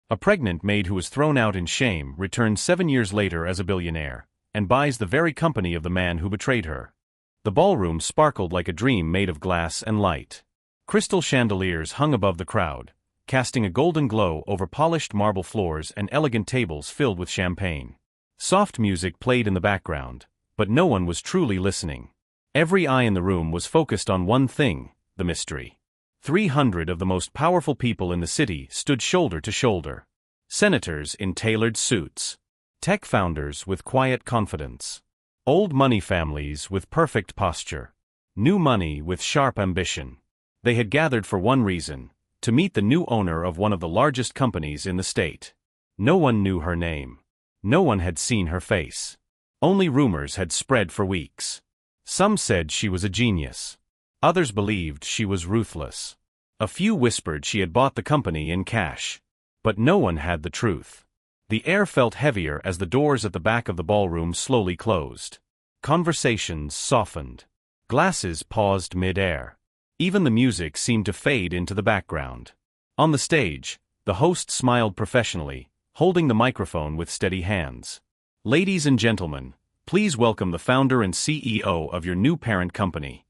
A pregnant maid who was thrown out in shame returns 7 years later as a billionaire, and buys the very company of the man who betrayed her. The ballroom sparkled like a dream made of glass and light. Crystal chandeliers hung above the crowd, casting a golden glow over polished marble floors and elegant tables filled with champagne. Soft music played in the background, but no one was truly listening. Every eye in the room was focused on one thing: the mystery. 300 of the most powerful people in the city stood shoulder to shoulder. Senators in tailored suits. Tech founders with quiet confidence. Old money families with perfect posture. New money with sharp ambition. They had gathered for one reason: to meet the new owner of one of the largest companies in the state. No one knew her name. No one had seen her face. Only rumors had spread for weeks. Some said she was a genius. Others believed she was ruthless. A few whispered she had bought the company in cash. But no one had the truth. The air felt heavier as the doors at the back of the ballroom slowly closed. Conversations softened. Glasses paused mid-air. Even the music seemed to fade into the background. On the stage, the host smiled professionally, holding the microphone with steady hands. "Ladies and gentlemen, please welcome the founder and CEO of your new parent company."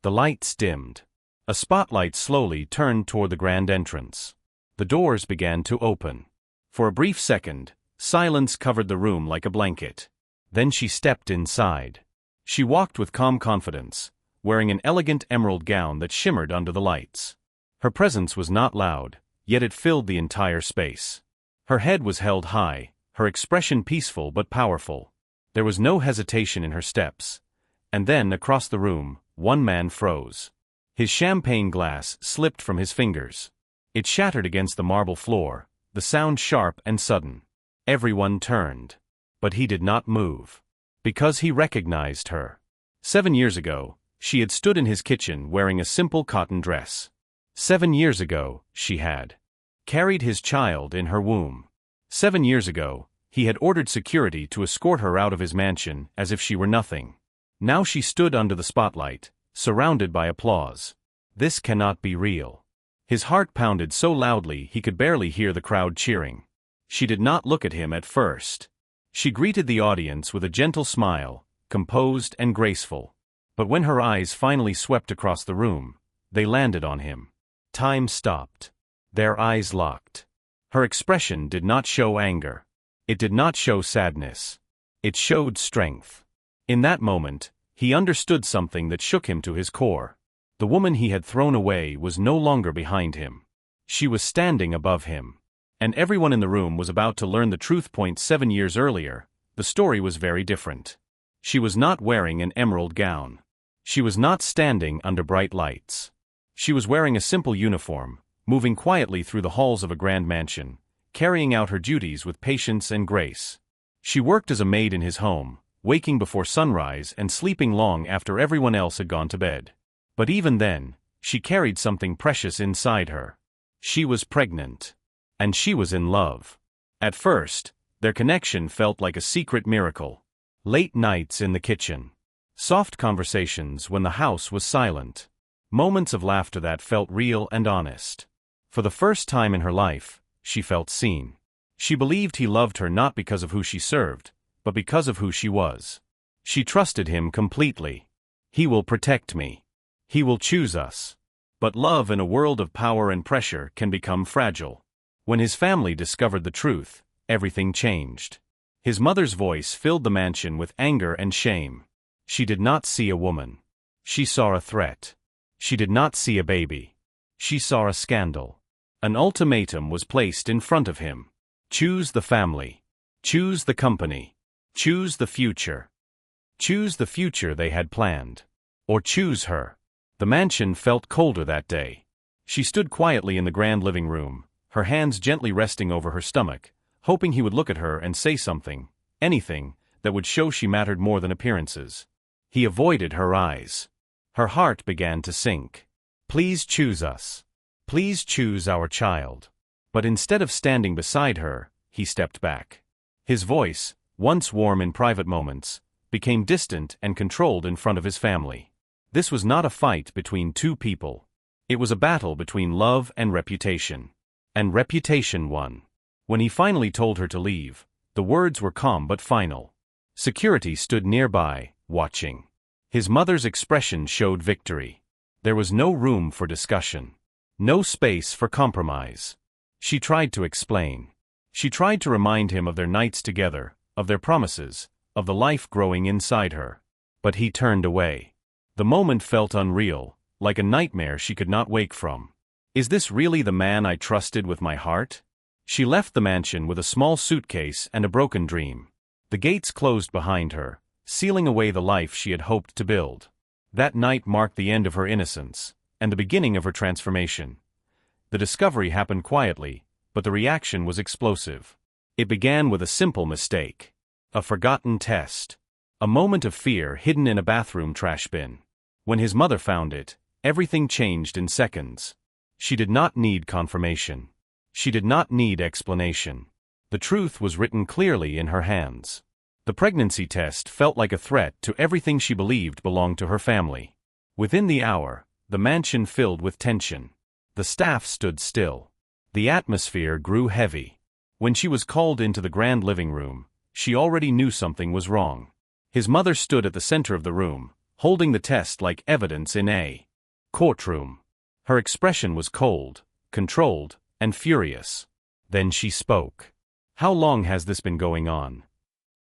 The lights dimmed. A spotlight slowly turned toward the grand entrance. The doors began to open. For a brief second, silence covered the room like a blanket. Then she stepped inside. She walked with calm confidence, wearing an elegant emerald gown that shimmered under the lights. Her presence was not loud, yet it filled the entire space. Her head was held high, her expression peaceful but powerful. There was no hesitation in her steps. And then, across the room, one man froze. His champagne glass slipped from his fingers. It shattered against the marble floor, the sound sharp and sudden. Everyone turned. But he did not move. Because he recognized her. 7 years ago, she had stood in his kitchen wearing a simple cotton dress. 7 years ago, she had carried his child in her womb. 7 years ago, he had ordered security to escort her out of his mansion as if she were nothing. Now she stood under the spotlight, surrounded by applause. This cannot be real. His heart pounded so loudly he could barely hear the crowd cheering. She did not look at him at first. She greeted the audience with a gentle smile, composed and graceful. But when her eyes finally swept across the room, they landed on him. Time stopped. Their eyes locked. Her expression did not show anger. It did not show sadness. It showed strength. In that moment, he understood something that shook him to his core. The woman he had thrown away was no longer behind him. She was standing above him. And everyone in the room was about to learn the truth. 7 years earlier, the story was very different. She was not wearing an emerald gown. She was not standing under bright lights. She was wearing a simple uniform, moving quietly through the halls of a grand mansion, carrying out her duties with patience and grace. She worked as a maid in his home, waking before sunrise and sleeping long after everyone else had gone to bed. But even then, she carried something precious inside her. She was pregnant. And she was in love. At first, their connection felt like a secret miracle. Late nights in the kitchen. Soft conversations when the house was silent. Moments of laughter that felt real and honest. For the first time in her life, she felt seen. She believed he loved her not because of who she served, but because of who she was. She trusted him completely. He will protect me. He will choose us. But love in a world of power and pressure can become fragile. When his family discovered the truth, everything changed. His mother's voice filled the mansion with anger and shame. She did not see a woman. She saw a threat. She did not see a baby. She saw a scandal. An ultimatum was placed in front of him. Choose the family. Choose the company. Choose the future. Choose the future they had planned. Or choose her. The mansion felt colder that day. She stood quietly in the grand living room, her hands gently resting over her stomach, hoping he would look at her and say something, anything, that would show she mattered more than appearances. He avoided her eyes. Her heart began to sink. Please choose us. Please choose our child. But instead of standing beside her, he stepped back. His voice, once warm in private moments, became distant and controlled in front of his family. This was not a fight between two people. It was a battle between love and reputation. And reputation won. When he finally told her to leave, the words were calm but final. Security stood nearby, watching. His mother's expression showed victory. There was no room for discussion. No space for compromise. She tried to explain. She tried to remind him of their nights together, of their promises, of the life growing inside her. But he turned away. The moment felt unreal, like a nightmare she could not wake from. Is this really the man I trusted with my heart? She left the mansion with a small suitcase and a broken dream. The gates closed behind her, sealing away the life she had hoped to build. That night marked the end of her innocence, and the beginning of her transformation. The discovery happened quietly, but the reaction was explosive. It began with a simple mistake. A forgotten test. A moment of fear hidden in a bathroom trash bin. When his mother found it, everything changed in seconds. She did not need confirmation. She did not need explanation. The truth was written clearly in her hands. The pregnancy test felt like a threat to everything she believed belonged to her family. Within the hour, the mansion filled with tension. The staff stood still. The atmosphere grew heavy. When she was called into the grand living room, she already knew something was wrong. His mother stood at the center of the room, holding the test like evidence in a courtroom. Her expression was cold, controlled, and furious. Then she spoke. "How long has this been going on?"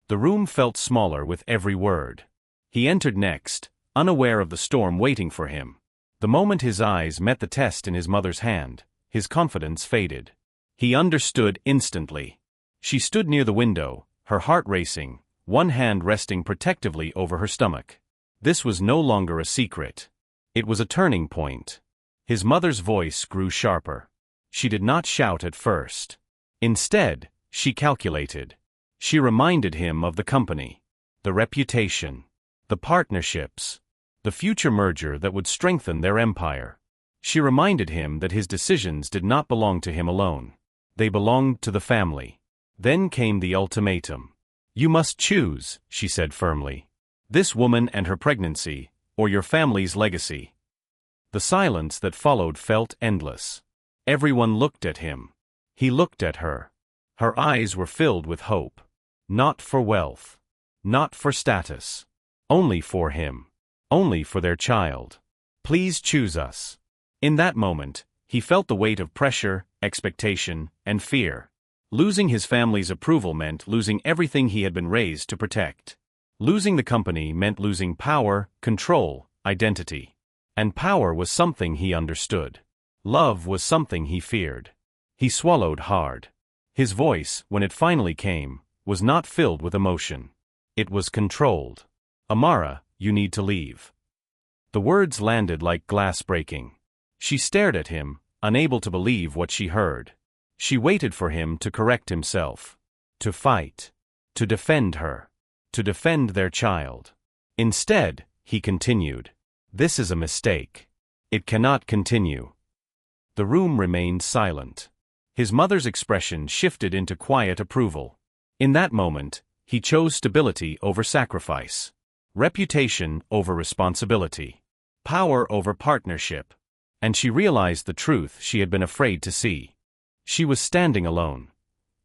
The room felt smaller with every word. He entered next, unaware of the storm waiting for him. The moment his eyes met the test in his mother's hand, his confidence faded. He understood instantly. She stood near the window, her heart racing, one hand resting protectively over her stomach. This was no longer a secret. It was a turning point. His mother's voice grew sharper. She did not shout at first. Instead, she calculated. She reminded him of the company, the reputation, the partnerships, the future merger that would strengthen their empire. She reminded him that his decisions did not belong to him alone. They belonged to the family. Then came the ultimatum. "You must choose," she said firmly. "This woman and her pregnancy, or your family's legacy." The silence that followed felt endless. Everyone looked at him. He looked at her. Her eyes were filled with hope. Not for wealth. Not for status. Only for him. Only for their child. "Please choose us." In that moment, he felt the weight of pressure, expectation, and fear. Losing his family's approval meant losing everything he had been raised to protect. Losing the company meant losing power, control, identity. And power was something he understood. Love was something he feared. He swallowed hard. His voice, when it finally came, was not filled with emotion. It was controlled. "Amara, you need to leave." The words landed like glass breaking. She stared at him, unable to believe what she heard. She waited for him to correct himself. To fight. To defend her. To defend their child. Instead, he continued. "This is a mistake. It cannot continue." The room remained silent. His mother's expression shifted into quiet approval. In that moment, he chose stability over sacrifice. Reputation over responsibility. Power over partnership. And she realized the truth she had been afraid to see. She was standing alone.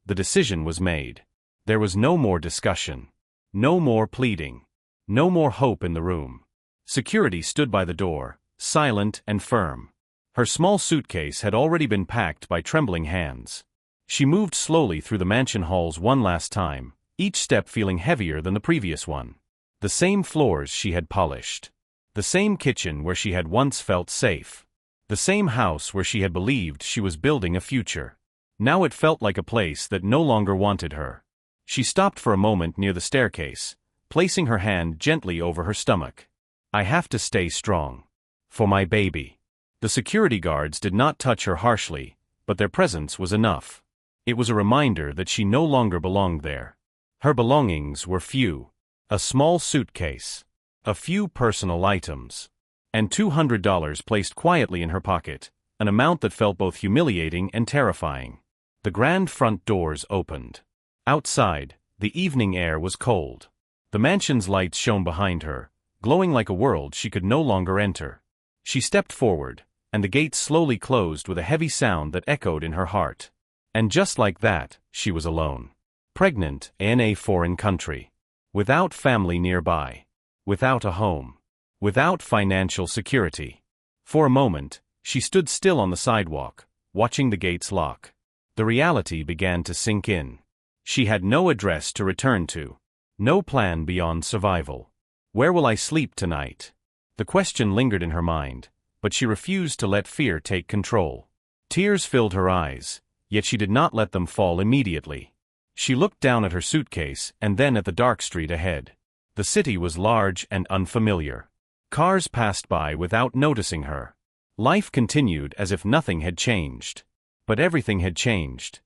The decision was made. There was no more discussion. No more pleading. No more hope in the room. Security stood by the door, silent and firm. Her small suitcase had already been packed by trembling hands. She moved slowly through the mansion halls one last time, each step feeling heavier than the previous one. The same floors she had polished. The same kitchen where she had once felt safe. The same house where she had believed she was building a future. Now it felt like a place that no longer wanted her. She stopped for a moment near the staircase, placing her hand gently over her stomach. "I have to stay strong. For my baby." The security guards did not touch her harshly, but their presence was enough. It was a reminder that she no longer belonged there. Her belongings were few. A small suitcase. A few personal items. And $200 placed quietly in her pocket, an amount that felt both humiliating and terrifying. The grand front doors opened. Outside, the evening air was cold. The mansion's lights shone behind her, glowing like a world she could no longer enter. She stepped forward, and the gates slowly closed with a heavy sound that echoed in her heart. And just like that, she was alone. Pregnant in a foreign country. Without family nearby. Without a home. Without financial security. For a moment, she stood still on the sidewalk, watching the gates lock. The reality began to sink in. She had no address to return to. No plan beyond survival. Where will I sleep tonight? The question lingered in her mind, but she refused to let fear take control. Tears filled her eyes, yet she did not let them fall immediately. She looked down at her suitcase and then at the dark street ahead. The city was large and unfamiliar. Cars passed by without noticing her. Life continued as if nothing had changed. But everything had changed.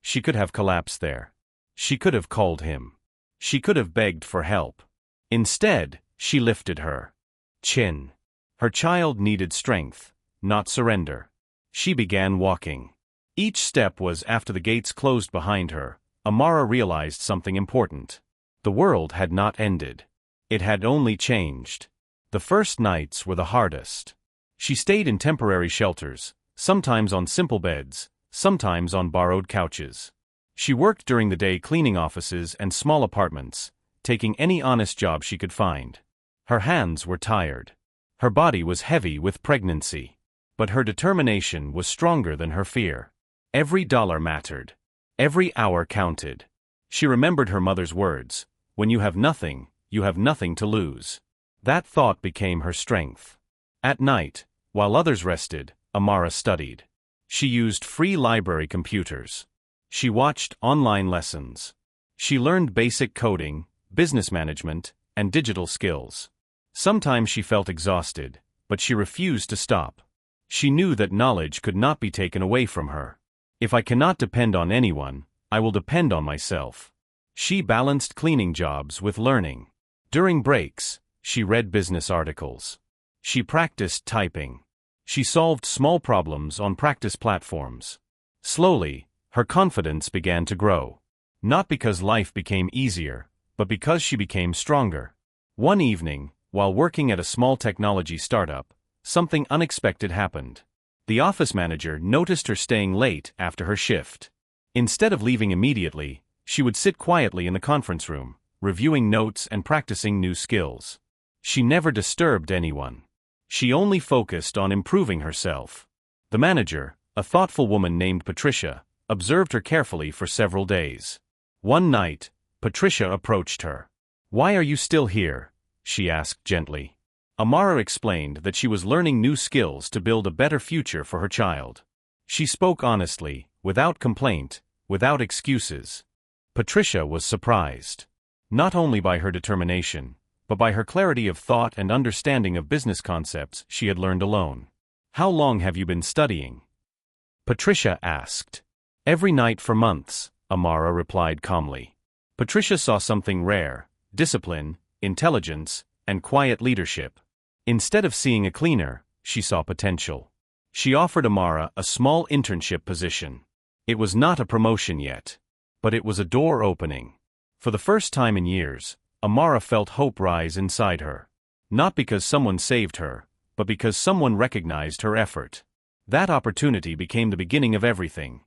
She could have collapsed there. She could have called him. She could have begged for help. Instead, she lifted her chin. Her child needed strength, not surrender. She began walking. Each step was after the gates closed behind her. Amara realized something important. The world had not ended. It had only changed. The first nights were the hardest. She stayed in temporary shelters, sometimes on simple beds, sometimes on borrowed couches. She worked during the day cleaning offices and small apartments, taking any honest job she could find. Her hands were tired. Her body was heavy with pregnancy. But her determination was stronger than her fear. Every dollar mattered. Every hour counted. She remembered her mother's words, "When you have nothing to lose." That thought became her strength. At night, while others rested, Amara studied. She used free library computers. She watched online lessons. She learned basic coding, business management, and digital skills. Sometimes she felt exhausted, but she refused to stop. She knew that knowledge could not be taken away from her. If I cannot depend on anyone, I will depend on myself. She balanced cleaning jobs with learning. During breaks, she read business articles. She practiced typing. She solved small problems on practice platforms. Slowly, her confidence began to grow. Not because life became easier, but because she became stronger. One evening, while working at a small technology startup, something unexpected happened. The office manager noticed her staying late after her shift. Instead of leaving immediately, she would sit quietly in the conference room, reviewing notes and practicing new skills. She never disturbed anyone. She only focused on improving herself. The manager, a thoughtful woman named Patricia, observed her carefully for several days. One night, Patricia approached her. "Why are you still here?" she asked gently. Amara explained that she was learning new skills to build a better future for her child. She spoke honestly, without complaint, without excuses. Patricia was surprised. Not only by her determination, but by her clarity of thought and understanding of business concepts she had learned alone. "How long have you been studying?" Patricia asked. "Every night for months," Amara replied calmly. Patricia saw something rare: discipline, intelligence, and quiet leadership. Instead of seeing a cleaner, she saw potential. She offered Amara a small internship position. It was not a promotion yet, but it was a door opening. For the first time in years, Amara felt hope rise inside her. Not because someone saved her, but because someone recognized her effort. That opportunity became the beginning of everything.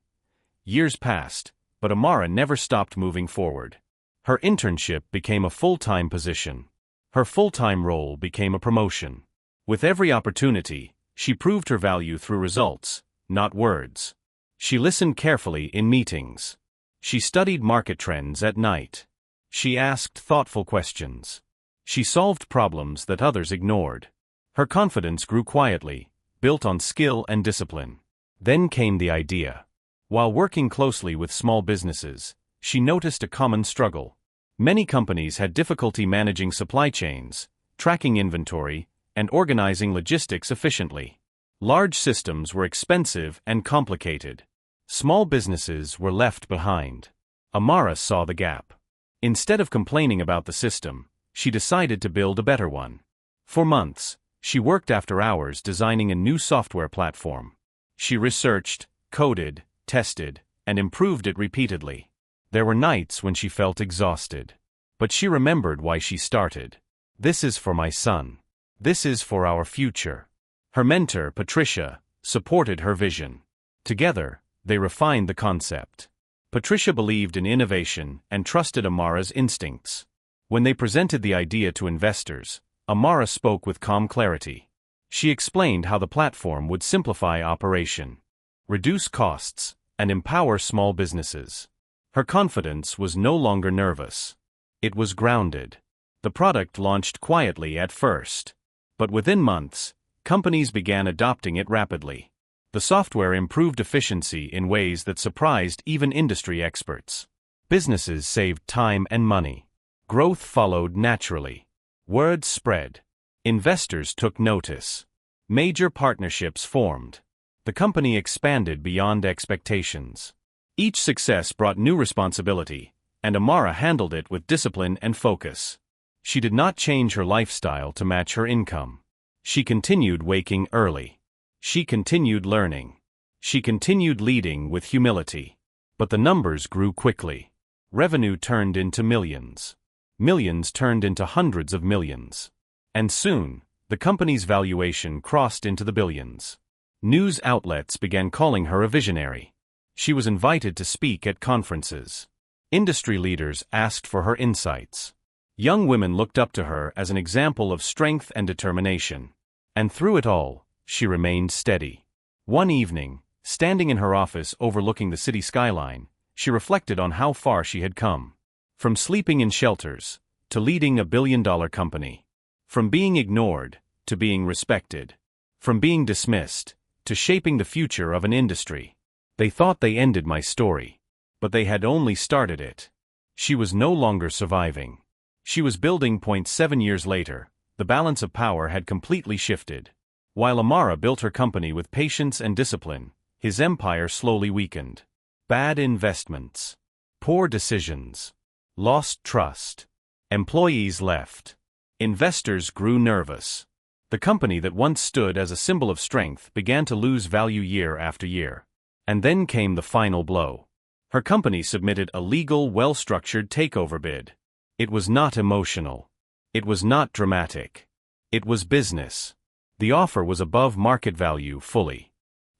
Years passed, but Amara never stopped moving forward. Her internship became a full-time position. Her full-time role became a promotion. With every opportunity, she proved her value through results, not words. She listened carefully in meetings. She studied market trends at night. She asked thoughtful questions. She solved problems that others ignored. Her confidence grew quietly, built on skill and discipline. Then came the idea. While working closely with small businesses, she noticed a common struggle. Many companies had difficulty managing supply chains, tracking inventory, and organizing logistics efficiently. Large systems were expensive and complicated. Small businesses were left behind. Amara saw the gap. Instead of complaining about the system, she decided to build a better one. For months, she worked after hours designing a new software platform. She researched, coded, tested, and improved it repeatedly. There were nights when she felt exhausted. But she remembered why she started. "This is for my son. This is for our future." Her mentor, Patricia, supported her vision. Together, They refined the concept. Patricia believed in innovation and trusted Amara's instincts. When they presented the idea to investors, Amara spoke with calm clarity. She explained how the platform would simplify operation, reduce costs, and empower small businesses. Her confidence was no longer nervous. It was grounded. The product launched quietly at first, but within months, companies began adopting it rapidly. The software improved efficiency in ways that surprised even industry experts. Businesses saved time and money. Growth followed naturally. Word spread. Investors took notice. Major partnerships formed. The company expanded beyond expectations. Each success brought new responsibility, and Amara handled it with discipline and focus. She did not change her lifestyle to match her income. She continued waking early. She continued learning. She continued leading with humility. But the numbers grew quickly. Revenue turned into millions. Millions turned into hundreds of millions. And soon, the company's valuation crossed into the billions. News outlets began calling her a visionary. She was invited to speak at conferences. Industry leaders asked for her insights. Young women looked up to her as an example of strength and determination. And through it all, she remained steady. One evening, standing in her office overlooking the city skyline, she reflected on how far she had come. From sleeping in shelters, to leading a billion-dollar company. From being ignored, to being respected. From being dismissed, to shaping the future of an industry. They thought they ended my story. But they had only started it. She was no longer surviving. She was building. 7 years later, the balance of power had completely shifted. While Amara built her company with patience and discipline, his empire slowly weakened. Bad investments. Poor decisions. Lost trust. Employees left. Investors grew nervous. The company that once stood as a symbol of strength began to lose value year after year. And then came the final blow. Her company submitted a legal, well-structured takeover bid. It was not emotional. It was not dramatic. It was business. The offer was above market value fully.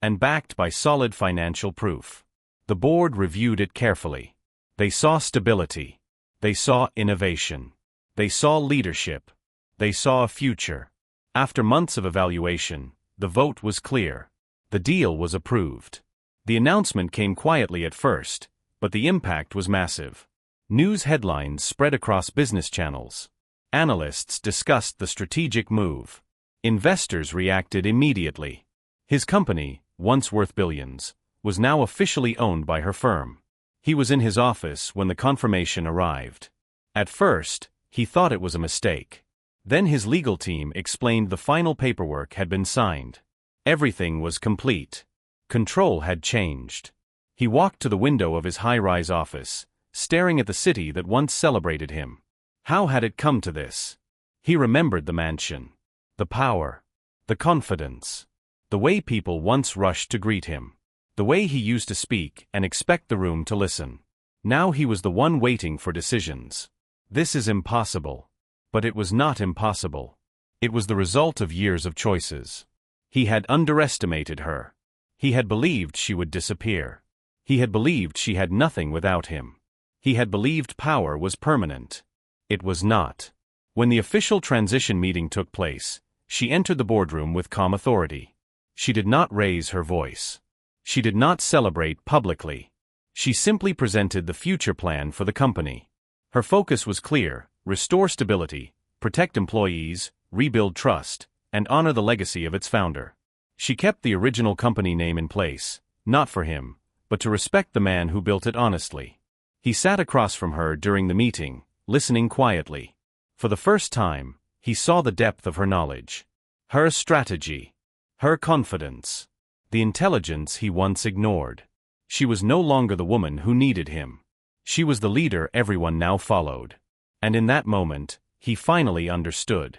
And backed by solid financial proof. The board reviewed it carefully. They saw stability. They saw innovation. They saw leadership. They saw a future. After months of evaluation, the vote was clear. The deal was approved. The announcement came quietly at first, but the impact was massive. News headlines spread across business channels. Analysts discussed the strategic move. Investors reacted immediately. His company, once worth billions, was now officially owned by her firm. He was in his office when the confirmation arrived. At first, he thought it was a mistake. Then his legal team explained the final paperwork had been signed. Everything was complete. Control had changed. He walked to the window of his high-rise office, staring at the city that once celebrated him. How had it come to this? He remembered the mansion. The power. The confidence. The way people once rushed to greet him. The way he used to speak and expect the room to listen. Now he was the one waiting for decisions. This is impossible. But it was not impossible. It was the result of years of choices. He had underestimated her. He had believed she would disappear. He had believed she had nothing without him. He had believed power was permanent. It was not. When the official transition meeting took place, she entered the boardroom with calm authority. She did not raise her voice. She did not celebrate publicly. She simply presented the future plan for the company. Her focus was clear: restore stability, protect employees, rebuild trust, and honor the legacy of its founder. She kept the original company name in place, not for him, but to respect the man who built it honestly. He sat across from her during the meeting, listening quietly. For the first time, he saw the depth of her knowledge. Her strategy. Her confidence. The intelligence he once ignored. She was no longer the woman who needed him. She was the leader everyone now followed. And in that moment, he finally understood.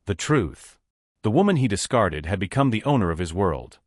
The truth. The woman he discarded had become the owner of his world.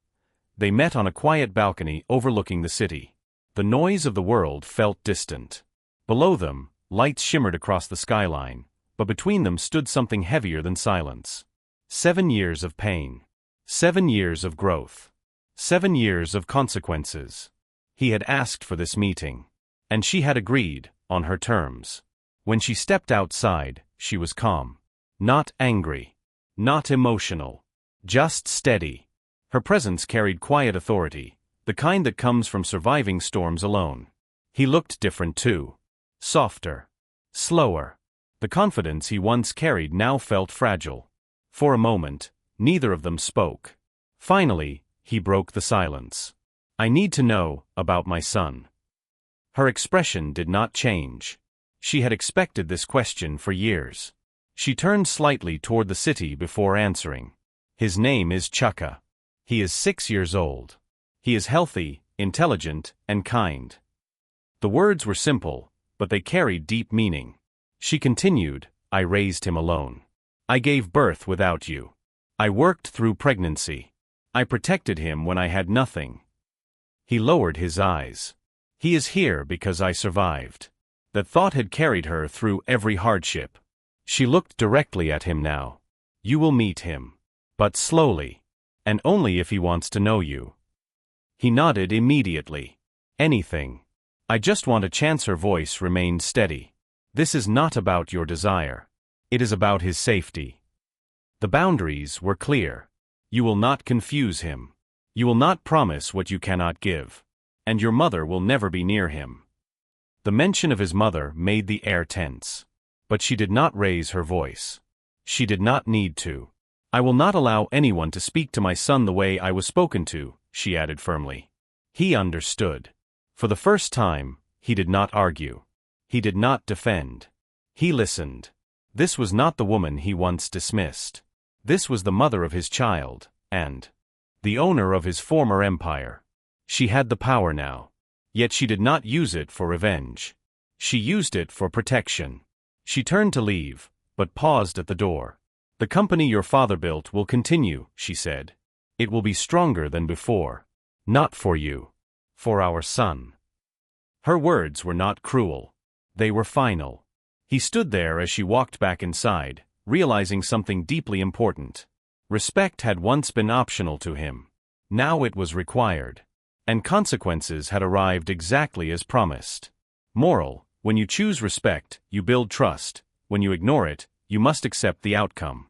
They met on a quiet balcony overlooking the city. The noise of the world felt distant. Below them, lights shimmered across the skyline, but between them stood something heavier than silence. 7 years of pain. 7 years of growth. 7 years of consequences. He had asked for this meeting. And she had agreed, on her terms. When she stepped outside, she was calm. Not angry. Not emotional. Just steady. Her presence carried quiet authority, the kind that comes from surviving storms alone. He looked different too. Softer. Slower. The confidence he once carried now felt fragile. For a moment, neither of them spoke. Finally, he broke the silence. I need to know about my son. Her expression did not change. She had expected this question for years. She turned slightly toward the city before answering. His name is Chaka. He is 6 years old. He is healthy, intelligent, and kind. The words were simple, but they carried deep meaning. She continued, I raised him alone. I gave birth without you. I worked through pregnancy. I protected him when I had nothing. He lowered his eyes. He is here because I survived. That thought had carried her through every hardship. She looked directly at him now. You will meet him. But slowly. And only if he wants to know you. He nodded immediately. Anything. I just want a chance. Her voice remained steady. This is not about your desire. It is about his safety. The boundaries were clear. You will not confuse him. You will not promise what you cannot give. And your mother will never be near him. The mention of his mother made the air tense. But she did not raise her voice. She did not need to. I will not allow anyone to speak to my son the way I was spoken to, she added firmly. He understood. For the first time, he did not argue. He did not defend. He listened. This was not the woman he once dismissed. This was the mother of his child, and the owner of his former empire. She had the power now. Yet she did not use it for revenge. She used it for protection. She turned to leave, but paused at the door. The company your father built will continue, she said. It will be stronger than before. Not for you. For our son. Her words were not cruel. They were final. He stood there as she walked back inside, realizing something deeply important. Respect had once been optional to him. Now it was required. And consequences had arrived exactly as promised. Moral: when you choose respect, you build trust. When you ignore it, you must accept the outcome.